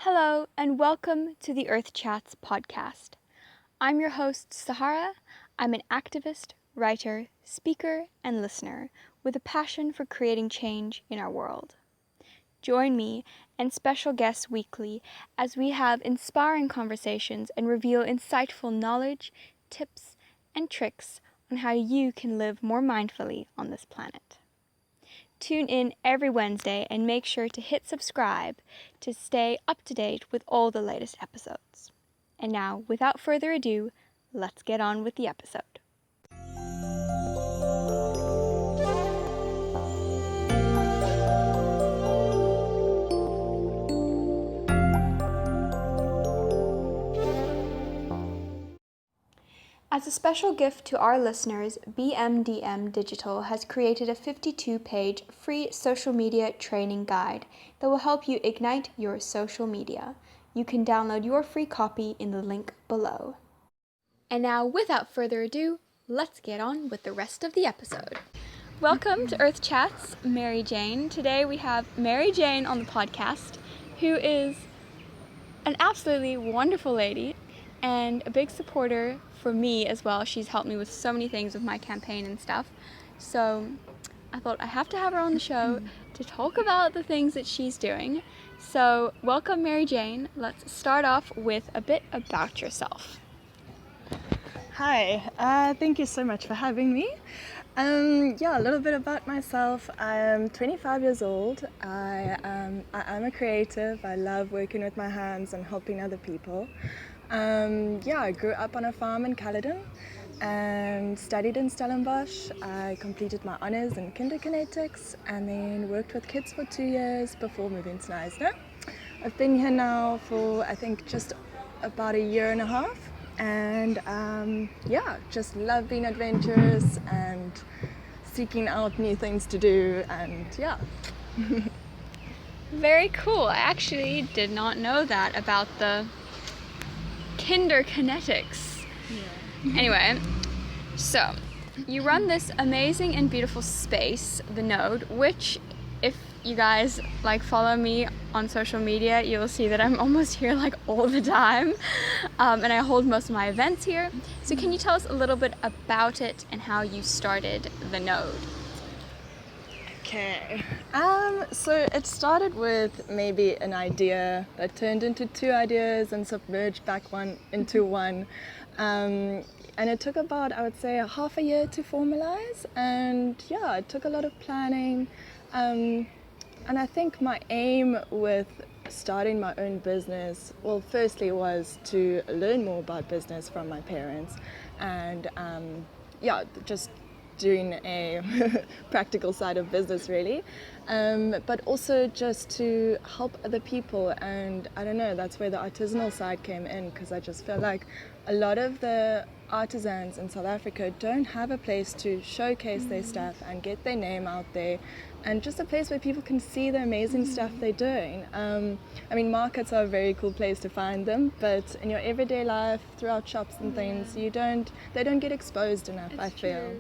Hello, and welcome to the Earth Chats podcast. I'm your host, Sahara. I'm an activist, writer, speaker, and listener with a passion for creating change in our world. Join me and special guests weekly as we have inspiring conversations and reveal insightful knowledge, tips, and tricks on how you can live more mindfully on this planet. Tune in every Wednesday and make sure to hit subscribe to stay up to date with all the latest episodes. And now, without further ado, let's get on with the episode. As a special gift to our listeners, BMDM Digital has created a 52-page free social media training guide that will help you ignite your social media. You can download your free copy in the link below. And now, without further ado, let's get on with the rest of the episode. Welcome to Earth Chats, Mary Jane. Today we have Mary Jane on the podcast, who is an absolutely wonderful lady and a big supporter for me as well. She's helped me with so many things with my campaign and stuff. So I thought I have to have her on the show to talk about the things that she's doing. So welcome, Mary Jane. Let's start off with a bit about yourself. Hi, thank you so much for having me. A little bit about myself. I am 25 years old. I am a creative. I love working with my hands and helping other people. I grew up on a farm in Caledon and studied in Stellenbosch. I completed my honours in kinderkinetics and then worked with kids for 2 years before moving to Knysna. I've been here now for I think just about a year and a half, and just love being adventurous and seeking out new things to do, and Very cool. I actually did not know that about the kinderkinetics. Anyway, so you run this amazing and beautiful space, the Node, which if you guys follow me on social media, you'll see that I'm almost here all the time, and I hold most of my events here. So can you tell us a little bit about it and how you started the Node? Okay, so it started with maybe an idea that turned into two ideas and submerged back one into one. And it took about, I would say, half a year to formalize. And it took a lot of planning. And I think my aim with starting my own business, well, firstly was to learn more about business from my parents. And just doing a practical side of business really, but also just to help other people. And I don't know, that's where the artisanal side came in, because I just feel like a lot of the artisans in South Africa don't have a place to showcase their stuff and get their name out there, and just a place where people can see the amazing stuff they're doing. Markets are a very cool place to find them, but in your everyday life, throughout shops and things, they don't get exposed enough, I feel.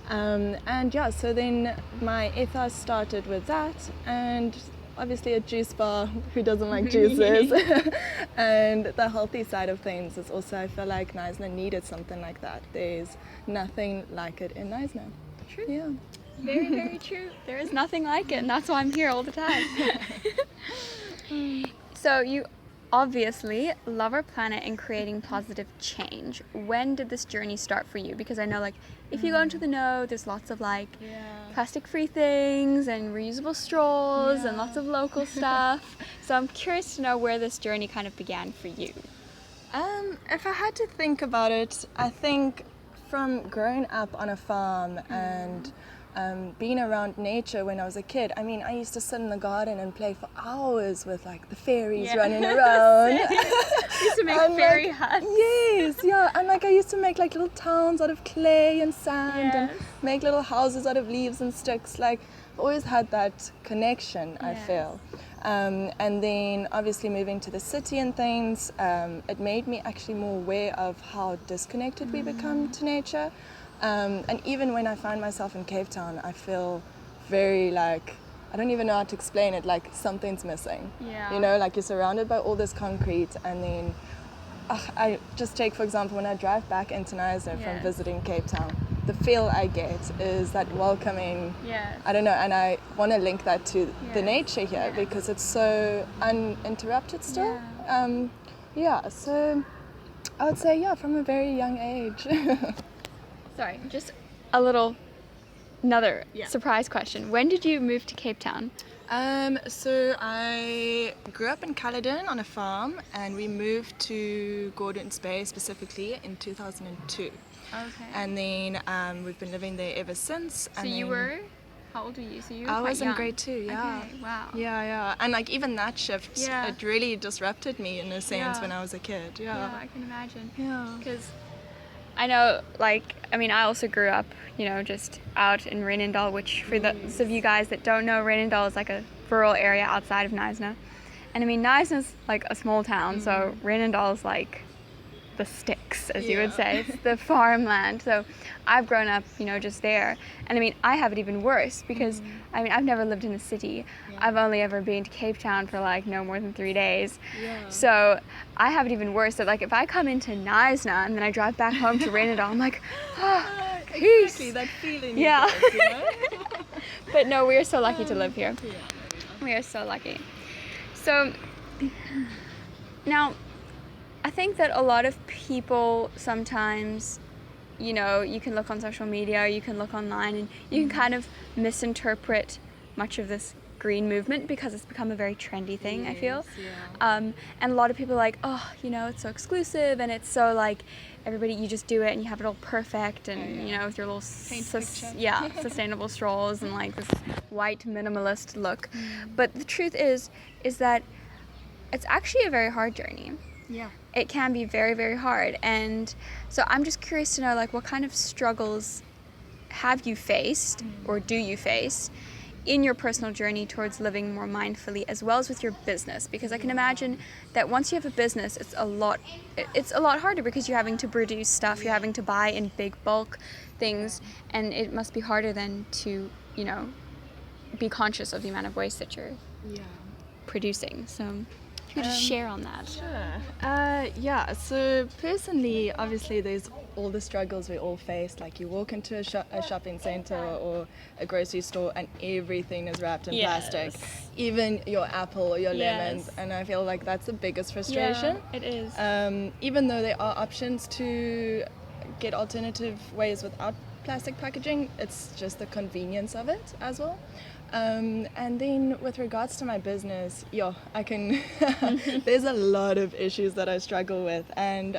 So then my ethos started with that, and obviously a juice bar, who doesn't like juices? And the healthy side of things is also, I feel like Knysna needed something like that. There's nothing like it in Knysna. True. Yeah. Very, very true. There is nothing like it, and that's why I'm here all the time. So you obviously love our planet and creating positive change. When did this journey start for you? Because I know if you go into the Node, there's lots of plastic-free things and reusable straws and lots of local stuff. So I'm curious to know where this journey kind of began for you. If I had to think about it, I think from growing up on a farm and being around nature when I was a kid. I used to sit in the garden and play for hours with the fairies running around. Used to make fairy huts. Yes, and I used to make little towns out of clay and sand and make little houses out of leaves and sticks. I've always had that connection, I feel. And then obviously moving to the city and things, it made me actually more aware of how disconnected we become to nature. And even when I find myself in Cape Town, I feel very I don't even know how to explain it, like something's missing. Yeah. You know, like you're surrounded by all this concrete, and then I just take, for example, when I drive back into Knysna from visiting Cape Town, the feel I get is that welcoming, I don't know, and I want to link that to the nature here because it's so uninterrupted still. So I would say, from a very young age. Sorry, just another surprise question. When did you move to Cape Town? So I grew up in Caledon on a farm, and we moved to Gordons Bay specifically in 2002. Okay. And then we've been living there ever since. So you were, how old were you? So you were I quite was young. in grade 2, yeah. Okay, wow. Yeah. And like even that shift, it really disrupted me in a sense when I was a kid. Yeah, I can imagine. Yeah. Because I know, I also grew up, just out in Renendal, which for those of you guys that don't know, Renendal is like a rural area outside of Knysna. And I mean, Knysna's like a small town, so Renendal is like the sticks, as you would say. It's the farmland. So I've grown up, just there. And I mean, I have it even worse because, I've never lived in a city. I've only ever been to Cape Town for no more than 3 days. So I have it even worse. So if I come into Knysna and then I drive back home to Renendal, I'm like, peace. Exactly, that feeling. Yeah. You know? But no, we are so lucky to live here. We are so lucky. So now, I think that a lot of people sometimes, you can look on social media, you can look online, and you can kind of misinterpret much of this green movement because it's become a very trendy thing, I feel. And a lot of people are like, it's so exclusive, and it's so everybody, you just do it and you have it all perfect, and with your little sustainable strolls and this white minimalist look. But the truth is that it's actually a very hard journey. Yeah. It can be very, very hard. And so I'm just curious to know, what kind of struggles have you faced or do you face in your personal journey towards living more mindfully, as well as with your business? Because I can imagine that once you have a business, it's a lot harder because you're having to produce stuff, you're having to buy in big bulk things, and it must be harder than to, be conscious of the amount of waste that you're producing. So if you could just share on that. Sure. So personally, obviously there's all the struggles we all face. Like you walk into a shopping center or a grocery store and everything is wrapped in plastic, even your apple or your lemons. And I feel like that's the biggest frustration. Yeah, it is. Even though there are options to get alternative ways without plastic packaging, it's just the convenience of it as well. And then with regards to my business, I can there's a lot of issues that I struggle with, and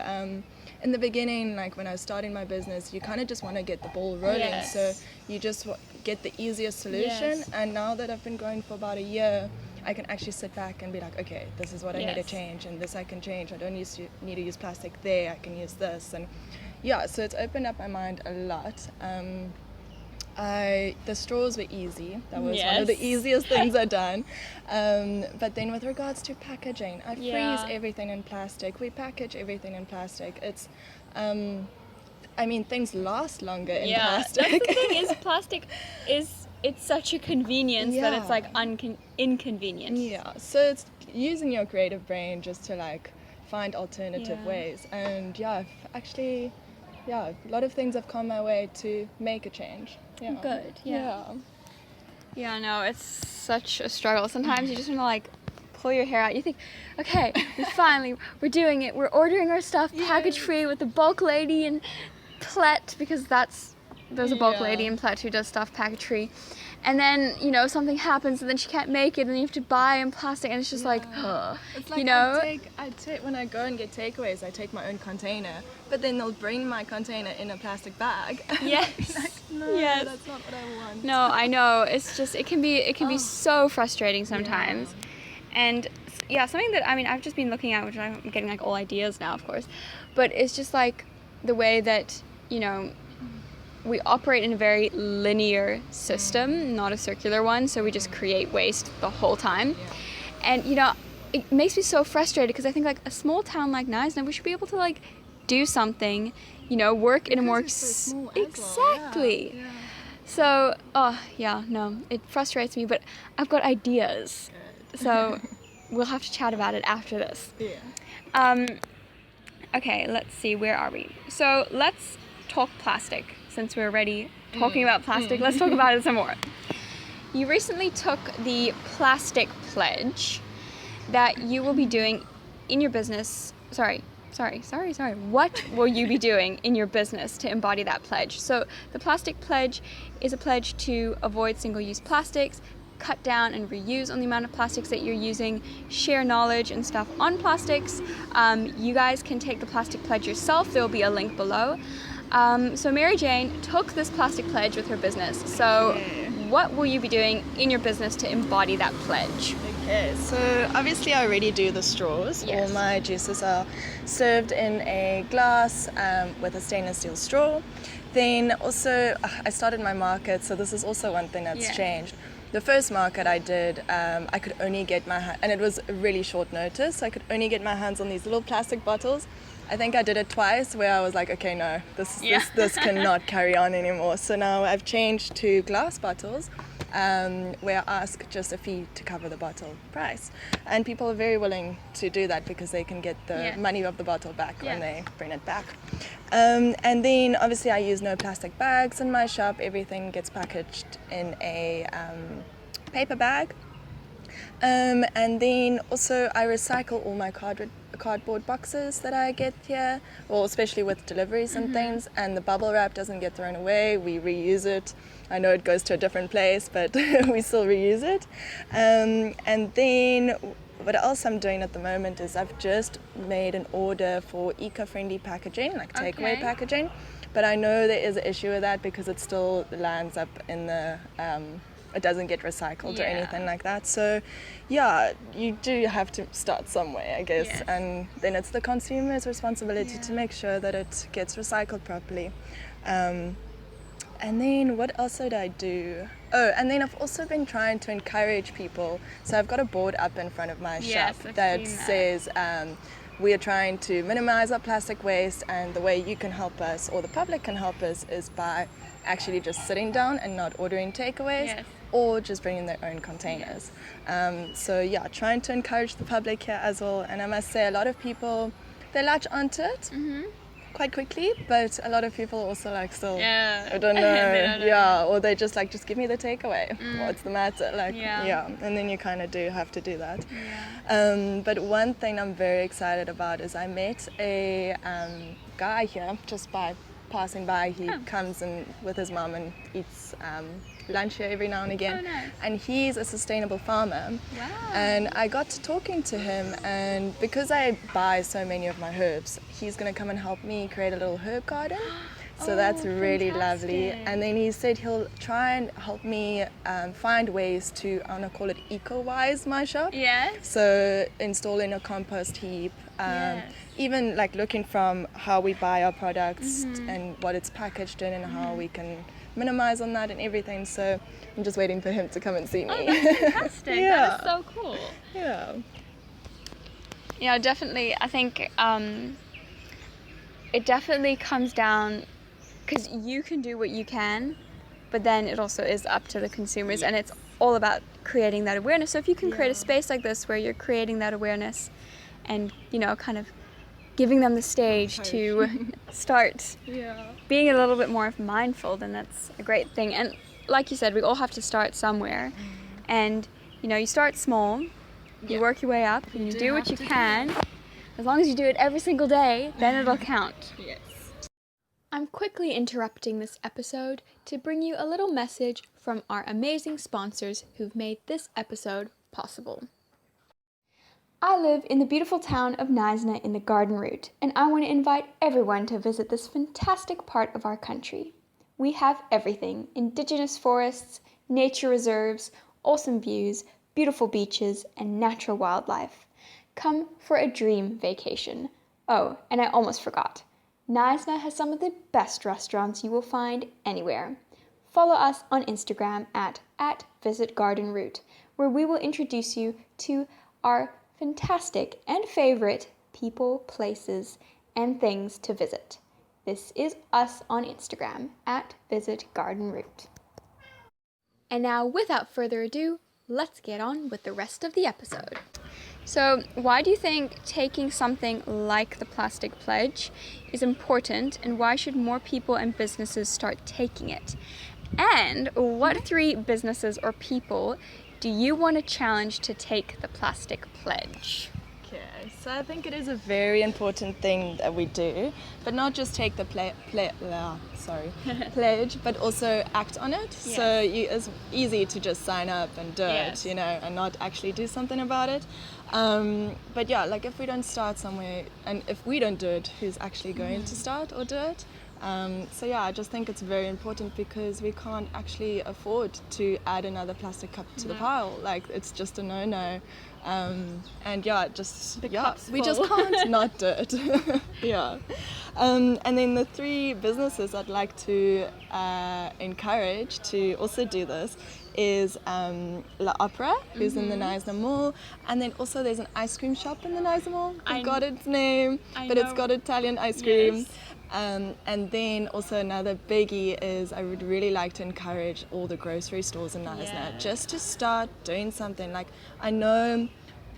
in the beginning, when I was starting my business, you kind of just want to get the ball rolling, so you just get the easiest solution. And now that I've been going for about a year, I can actually sit back and be like, okay, this is what I need to change, and this I can change. I don't need to use plastic there, I can use this. And so it's opened up my mind a lot. The straws were easy. That was one of the easiest things I've done. But then with regards to packaging, I freeze everything in plastic. We package everything in plastic. It's, things last longer in plastic. That's the thing is, plastic it's such a convenience that it's inconvenient. Yeah, so it's using your creative brain just to find alternative ways. And actually, a lot of things have come my way to make a change. Yeah. Good. Yeah, no, it's such a struggle. Sometimes you just want to pull your hair out. You think, okay, we're doing it. We're ordering our stuff package free with the bulk lady in Plet, because there's a bulk lady in Plet who does stuff package free. And then, something happens and then she can't make it and then you have to buy in plastic, and it's just it's I take when I go and get takeaways, I take my own container, but then they'll bring my container in a plastic bag. Yes. That's not what I want. No, I know. It's just, it can be so frustrating sometimes. And something that, I've just been looking at, which I'm getting all ideas now, of course, but it's just the way that, we operate in a very linear system, not a circular one, so we just create waste the whole time. And, it makes me so frustrated because I think a small town like Knysna, we should be able to do something, work in a more... So small exactly. well. So, oh, yeah, no, it frustrates me, but I've got ideas. So we'll have to chat about it after this. Yeah. Okay, let's see, where are we? So let's talk plastic. Since we're already talking about plastic, let's talk about it some more. You recently took the plastic pledge that you will be doing in your business. Sorry. What will you be doing in your business to embody that pledge? So the plastic pledge is a pledge to avoid single-use plastics, cut down and reuse on the amount of plastics that you're using, share knowledge and stuff on plastics. You guys can take the plastic pledge yourself. There will be a link below. So Mary Jane took this plastic pledge with her business. So what will you be doing in your business to embody that pledge? Okay, so obviously I already do the straws. Yes. All my juices are served in a glass with a stainless steel straw. Then also I started my market, so this is also one thing that's changed. The first market I did, I could only get and it was a really short notice, I could only get my hands on these little plastic bottles. I think I did it twice where I was like, okay, no, this cannot carry on anymore. So now I've changed to glass bottles, where I ask just a fee to cover the bottle price. And people are very willing to do that because they can get the money of the bottle back when they bring it back. And then obviously I use no plastic bags in my shop. Everything gets packaged in a paper bag. And then also I recycle all my cardboard boxes that I get here, well, especially with deliveries and things, and the bubble wrap doesn't get thrown away. We reuse it. I know it goes to a different place, but we still reuse it. And then what else I'm doing at the moment is I've just made an order for eco-friendly packaging, like takeaway packaging, but I know there is an issue with that because it still lands up in the it doesn't get recycled or anything like that. So yeah, you do have to start somewhere, I guess. And then it's the consumer's responsibility to make sure that it gets recycled properly. And then what else did I do? Oh, and then I've also been trying to encourage people. So I've got a board up in front of my shop that says we are trying to minimize our plastic waste, and the way you can help us, or the public can help us, is by actually just sitting down and not ordering takeaways, or just bringing their own containers. So yeah, trying to encourage the public here as well. And I must say, a lot of people, they latch onto it quite quickly, but a lot of people also like still, I don't know, or they just like, just give me the takeaway. What's the matter? Like, and then you kind of do have to do that. But one thing I'm very excited about is I met a guy here just by passing by. He comes in with his mom and eats lunch here every now and again. And he's a sustainable farmer. And I got to talking to him, and because I buy so many of my herbs, he's going to come and help me create a little herb garden. So that's really lovely. And then he said he'll try and help me find ways to, I want to call it eco-wise my shop. So installing a compost heap, even like looking from how we buy our products and what it's packaged in and how we can minimize on that and everything. So I'm just waiting for him to come and see me. Oh, that's fantastic. That is so cool. Yeah, definitely. I think it definitely comes down, because you can do what you can, but then it also is up to the consumers, and it's all about creating that awareness. So if you can create a space like this where you're creating that awareness and, you know, kind of giving them the stage to start being a little bit more mindful, then that's a great thing. And like you said, we all have to start somewhere. And, you know, you start small, you work your way up, and you do what you can. As long as you do it every single day, then it'll count. I'm quickly interrupting this episode to bring you a little message from our amazing sponsors who've made this episode possible. I live in the beautiful town of Neisner in the Garden Route, and I want to invite everyone to visit this fantastic part of our country. We have everything: indigenous forests, nature reserves, awesome views, beautiful beaches, and natural wildlife. Come for a dream vacation. Oh, and I almost forgot. Neisner has some of the best restaurants you will find anywhere. Follow us on Instagram at visitgardenroute, where we will introduce you to our fantastic and favorite people, places, and things to visit. This is us on Instagram at visitgardenroute. And now, without further ado, let's get on with the rest of the episode. So, why do you think taking something like the plastic pledge is important, and why should more people and businesses start taking it? And what 3 businesses or people do you want to challenge to take the plastic pledge? Okay, so I think it is a very important thing that we do, but not just take the pledge, but also act on it. Yes. So it's easy to just sign up and do Yes. it, and not actually do something about it. But yeah, like if we don't start somewhere, and if we don't do it, who's actually going to start or do it? So yeah, I just think it's very important because we can't actually afford to add another plastic cup to the pile. Like it's just a no-no. And yeah, we just can't not do it. Yeah. And then the 3 businesses I'd like to encourage to also do this is La Opera, who's in the Neisner Mall, and then also there's an ice cream shop in the Neisner Mall. I forgot its name, but it's got Italian ice cream. Yes. And then also another biggie is I would really like to encourage all the grocery stores in Neisner just to start doing something. Like I know,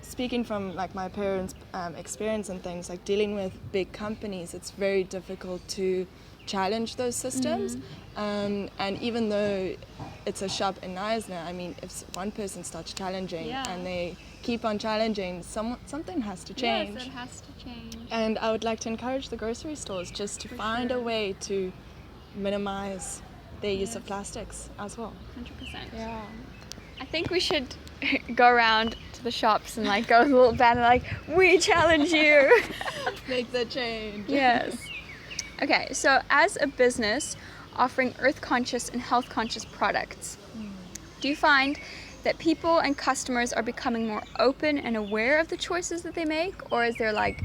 speaking from like my parents' experience and things, like dealing with big companies, it's very difficult to challenge those systems. And even though it's a shop in Neisner, I mean, if one person starts challenging and they keep on challenging, something has to change. Yes, it has to change. And I would like to encourage the grocery stores just to find a way to minimize their use of plastics as well. 100%. Yeah. I think we should go around to the shops and like go with a little banner like, we challenge you. Make the change. Yes. Okay, so as a business offering earth-conscious and health-conscious products, do you find that people and customers are becoming more open and aware of the choices that they make, or is there like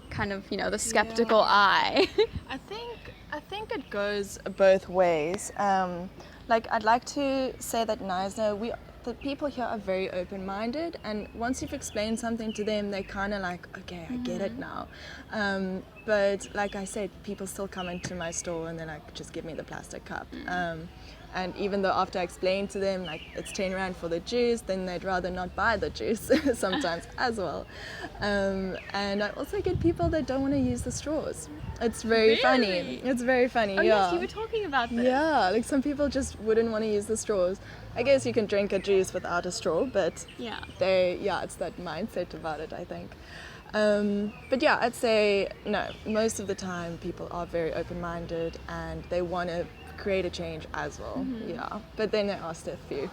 kind of, the skeptical eye? I think it goes both ways. Like I'd like to say that Neisner, the people here are very open-minded, and once you've explained something to them, they kind of like, okay, I get it now. But like I said, people still come into my store and they're like, just give me the plastic cup. And even though after I explain to them, like it's 10 rand for the juice, then they'd rather not buy the juice sometimes as well. And I also get people that don't want to use the straws. It's very funny. It's very funny, Oh yeah. yes, you were talking about this. Yeah, like some people just wouldn't want to use the straws. I guess you can drink a juice without a straw, but it's that mindset about it, I think. But yeah, I'd say no, most of the time people are very open-minded and they want to create a change as well. Yeah, but then they are still few.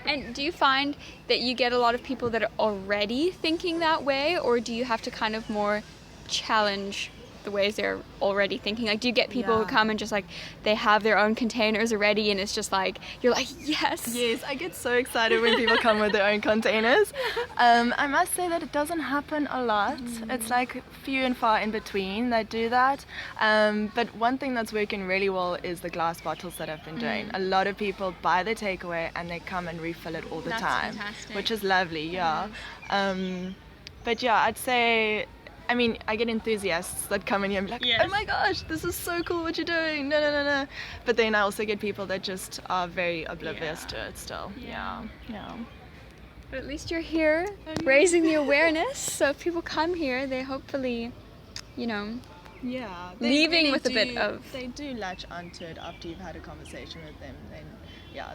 And do you find that you get a lot of people that are already thinking that way, or do you have to kind of more challenge the ways they're already thinking? Like, do you get people who come and just like they have their own containers already, and it's just like you're like, yes, I get so excited when people come with their own containers. I must say that it doesn't happen a lot. It's like few and far in between that do that, but one thing that's working really well is the glass bottles that I've been doing. A lot of people buy the takeaway and they come and refill it all the time, fantastic. which is lovely. But yeah, I'd say, I mean, I get enthusiasts that come in here and be like, oh my gosh, this is so cool what you're doing. No. But then I also get people that just are very oblivious to it still. Yeah. But at least you're here raising the awareness. So if people come here, they hopefully, leaving with a bit of... They do latch onto it after you've had a conversation with them. Then,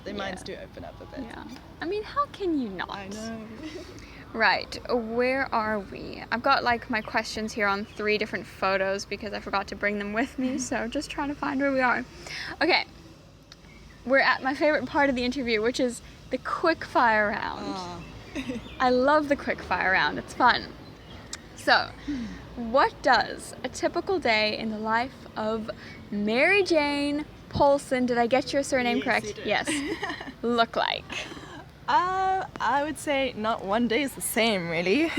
their minds do open up a bit. Yeah. I mean, how can you not? I know. Right, where are we? I've got like my questions here on 3 different photos because I forgot to bring them with me, so just trying to find where we are. Okay, we're at my favorite part of the interview, which is the quick fire round. I love the quick fire round, it's fun. So, what does a typical day in the life of Mary Jane Paulsen, did I get your surname correct? You did. Yes, look like? I would say not one day is the same, really.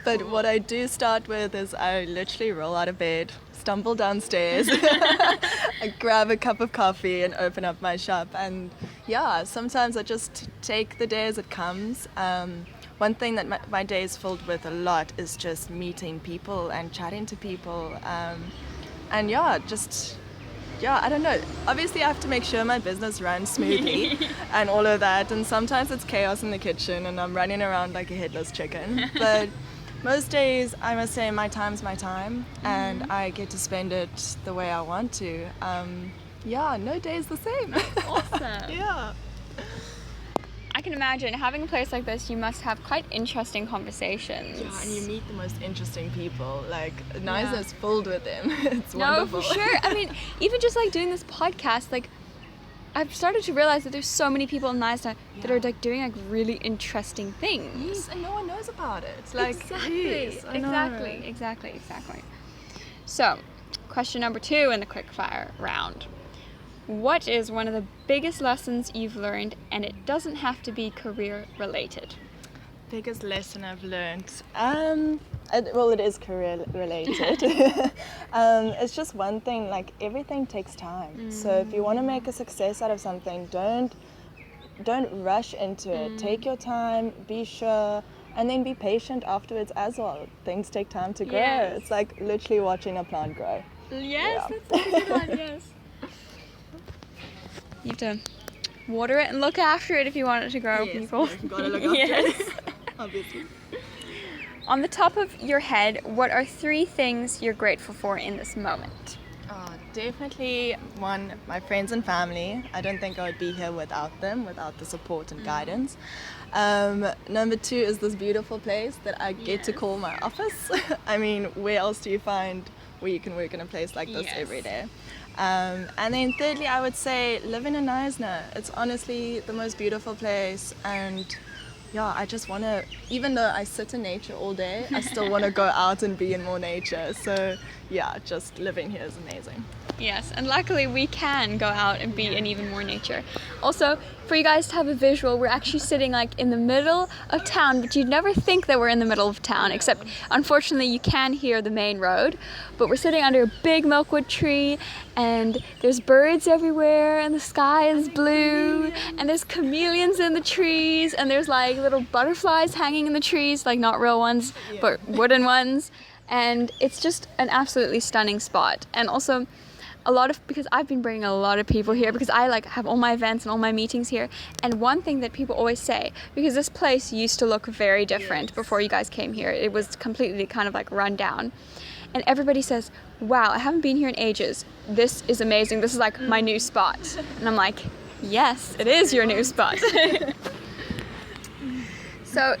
But what I do start with is I literally roll out of bed, stumble downstairs, I grab a cup of coffee and open up my shop. And sometimes I just take the day as it comes. One thing that my day is filled with a lot is just meeting people and chatting to people. Just yeah, I don't know. Obviously, I have to make sure my business runs smoothly and all of that. And sometimes it's chaos in the kitchen and I'm running around like a headless chicken. But most days, I must say, my time's my time, and I get to spend it the way I want to. Yeah, no day's the same. Awesome. Yeah. I can imagine having a place like this, you must have quite interesting conversations. Yeah, and you meet the most interesting people. Like, Niza is filled with them. It's No, wonderful. for sure. I mean, even just like doing this podcast, like I've started to realize that there's so many people in Niza that are like doing like really interesting things. Yes, and no one knows about it. Like, Exactly. yes, I know. Exactly. So, question number 2 in the quickfire round. What is one of the biggest lessons you've learned, and it doesn't have to be career related? Biggest lesson I've learned. Well, it is career related. It's just one thing, like everything takes time. So if you want to make a success out of something, don't rush into it. Take your time, be sure, and then be patient afterwards as well. Things take time to grow. Yes. It's like literally watching a plant grow. Yes, Yeah. that's a good one, yes. You have to water it and look after it if you want it to grow, people. You've got to look after it, obviously. On the top of your head, what are 3 things you're grateful for in this moment? Oh, definitely one, my friends and family. I don't think I would be here without them, without the support and guidance. Number 2 is this beautiful place that I get to call my office. I mean, where else do you find where you can work in a place like this every day? And then thirdly, I would say living in Eisner. It's honestly the most beautiful place, and yeah, I just want to, even though I sit in nature all day, I still want to go out and be in more nature. So yeah, just living here is amazing. Yes, and luckily we can go out and be in even more nature. Also, for you guys to have a visual, we're actually sitting like in the middle of town, but you'd never think that we're in the middle of town, except unfortunately you can hear the main road. But we're sitting under a big milkwood tree, and there's birds everywhere, and the sky is blue, and there's chameleons in the trees, and there's like little butterflies hanging in the trees, like not real ones, but wooden ones. And it's just an absolutely stunning spot. And also, because I've been bringing a lot of people here because I like have all my events and all my meetings here, and one thing that people always say, because this place used to look very different before you guys came here, it was completely kind of like run down, and everybody says, wow, I haven't been here in ages, this is amazing, this is like my new spot. And I'm like, yes, it is your new spot. So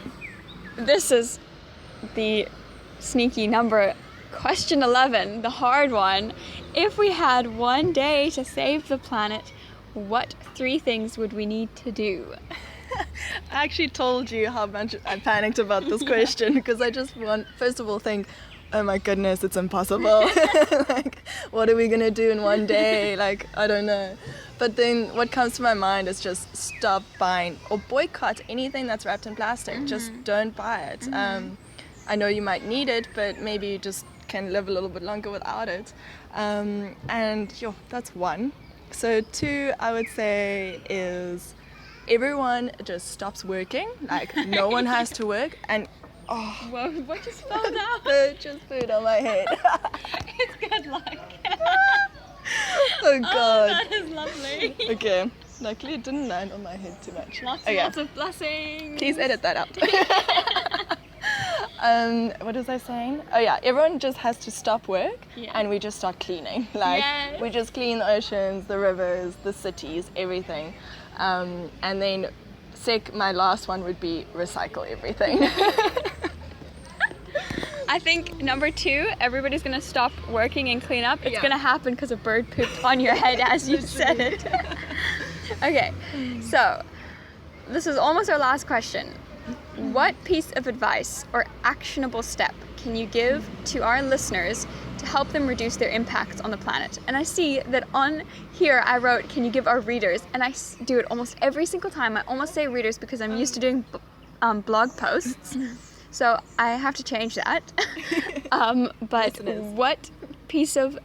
this is the sneaky number, question 11, the hard one. If we had one day to save the planet, what 3 things would we need to do? I actually told you how much I panicked about this question because I just first of all think, oh my goodness, it's impossible. Like, what are we gonna do in one day? Like, I don't know. But then what comes to my mind is just stop buying or boycott anything that's wrapped in plastic. Just don't buy it. I know you might need it, but maybe you just can live a little bit longer without it. And that's 1. So 2, I would say, is everyone just stops working. Like, no one has to work. And Whoa, what just fell down? just food on my head. It's good luck. Oh God. Oh, that is lovely. Okay. Luckily, it didn't land on my head too much. Lots of blessings. Please edit that out. What was I saying? Oh yeah, everyone just has to stop work and we just start cleaning. Like, we just clean the oceans, the rivers, the cities, everything. And then my last one would be recycle everything. I think number 2, everybody's gonna stop working and clean up. It's gonna happen because a bird pooped on your head as you said it. Okay, so this is almost our last question. What piece of advice or actionable step can you give to our listeners to help them reduce their impact on the planet? And I see that on here I wrote, can you give our readers? And I do it almost every single time. I almost say readers because I'm used to doing blog posts. So I have to change that. But what piece of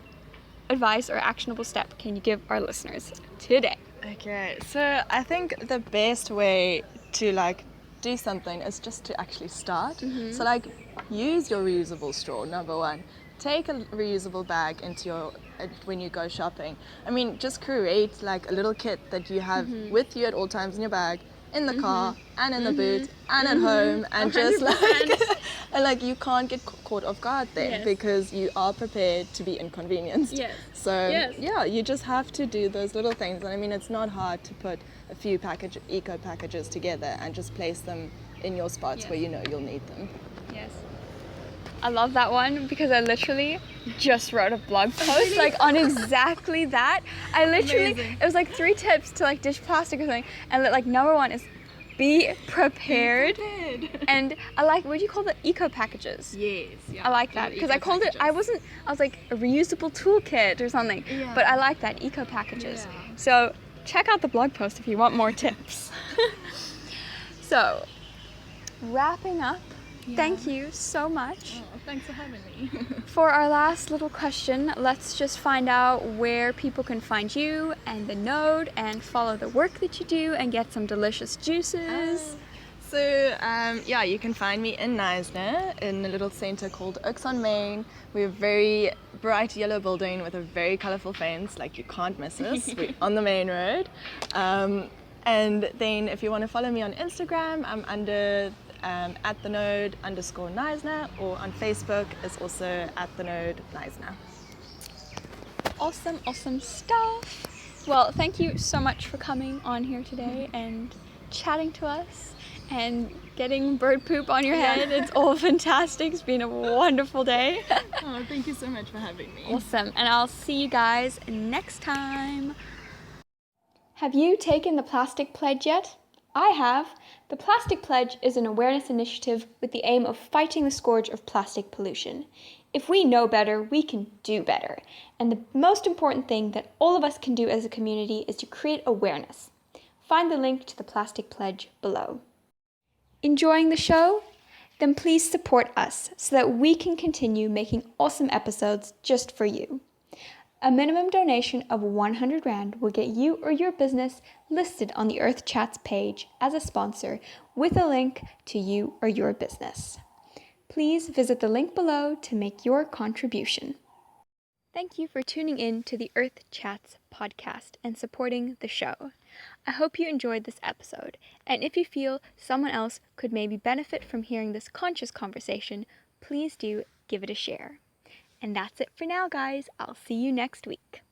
advice or actionable step can you give our listeners today? Okay, so I think the best way to like do something is just to actually start. So like, use your reusable straw, number 1. take a reusable bag into your when you go shopping. I mean, just create like a little kit that you have with you at all times in your bag, in the car, and in the boot, and at home, and just 100%. and like you can't get caught off guard then Yes. because you are prepared to be inconvenienced. Yes. So Yes. yeah, you just have to do those little things. And I mean, it's not hard to put a few eco packages together and just place them in your spots where you know you'll need them. Yes. I love that one because I literally just wrote a blog post like on exactly that. I literally, Amazing. it was like 3 tips to like dish plastic or something. And like number 1 is be prepared. And I like, what do you call the eco packages? Yes. Yeah. I like that because I called it, I was like a reusable toolkit or something. Yeah. But I like that, eco packages. Yeah. So check out the blog post if you want more tips. So wrapping up, thank you so much. Oh, thanks for having me. For our last little question, let's just find out where people can find you and the node and follow the work that you do and get some delicious juices. So yeah, you can find me in Knysna in a little center called Oaks on Main. We're a very bright yellow building with a very colorful fence, like you can't miss us. We're on the main road. And then if you want to follow me on Instagram, I'm under at the node _Knysna, or on Facebook is also at the node Knysna. Awesome stuff. Well, thank you so much for coming on here today and chatting to us and getting bird poop on your head. It's all fantastic. It's been a wonderful day. Oh, thank you so much for having me. Awesome. And I'll see you guys next time. Have you taken the Plastic Pledge yet? I have. The Plastic Pledge is an awareness initiative with the aim of fighting the scourge of plastic pollution. If we know better, we can do better. And the most important thing that all of us can do as a community is to create awareness. Find the link to the Plastic Pledge below. Enjoying the show? Then please support us so that we can continue making awesome episodes just for you. A minimum donation of 100 Rand will get you or your business listed on the Earth Chats page as a sponsor with a link to you or your business. Please visit the link below to make your contribution. Thank you for tuning in to the Earth Chats podcast and supporting the show. I hope you enjoyed this episode, and if you feel someone else could maybe benefit from hearing this conscious conversation, please do give it a share. And that's it for now, guys. I'll see you next week.